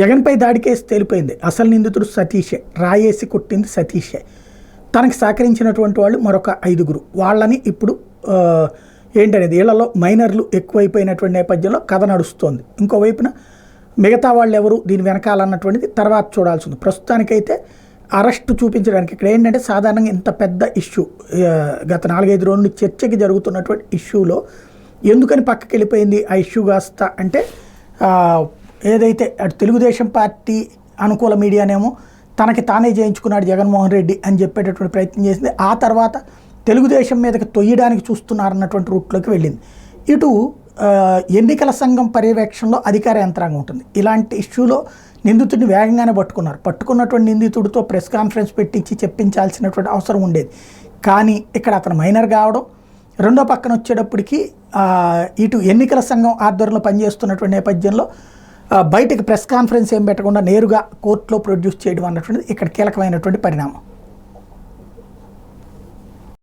జగన్పై దాడి కేసు తేలిపోయింది. అసలు నిందితుడు సతీషే, రాయేసి కొట్టింది సతీషే. తనకి సహకరించినటువంటి వాళ్ళు మరొక 5గురు. వాళ్ళని ఇప్పుడు ఏంటనేది వీళ్ళలో మైనర్లు ఎక్కువైపోయినటువంటి నేపథ్యంలో కథ నడుస్తోంది. ఇంకోవైపున మిగతా వాళ్ళు ఎవరు దీని వెనకాలన్నటువంటిది తర్వాత చూడాల్సి ఉంది. ప్రస్తుతానికైతే అరెస్టు చూపించడానికి ఇక్కడ ఏంటంటే సాధారణంగా ఇంత పెద్ద ఇష్యూ గత 4-5 రోజులు చర్చకి జరుగుతున్నటువంటి ఇష్యూలో ఎందుకని పక్కకి వెళ్ళిపోయింది ఆ ఇష్యూ కాస్త అంటే ఏదైతే అటు తెలుగుదేశం పార్టీ అనుకూల మీడియానేమో తనకి తానే చేయించుకున్నాడు జగన్మోహన్ రెడ్డి అని చెప్పేటటువంటి ప్రయత్నం చేసింది. ఆ తర్వాత తెలుగుదేశం మీదకి తొయ్యడానికి చూస్తున్నారన్నటువంటి రూట్లోకి వెళ్ళింది. ఇటు ఎన్నికల సంఘం పర్యవేక్షణలో అధికార యంత్రాంగం ఉంటుంది. ఇలాంటి ఇష్యూలో నిందితుడిని వేగంగానే పట్టుకున్నటువంటి నిందితుడితో ప్రెస్ కాన్ఫరెన్స్ పెట్టించి చెప్పించాల్సినటువంటి అవసరం ఉండేది. కానీ ఇక్కడ అతను మైనర్ కావడం, రెండో పక్కన వచ్చేటప్పటికి ఇటు ఎన్నికల సంఘం ఆధ్వర్యంలో పనిచేస్తున్నటువంటి నేపథ్యంలో బయటకు ప్రెస్ కాన్ఫరెన్స్ ఏం పెట్టకుండా నేరుగా కోర్టులో ప్రొడ్యూస్ చేయడం అన్నటువంటిది ఇక్కడ కీలకమైనటువంటి పరిణామం.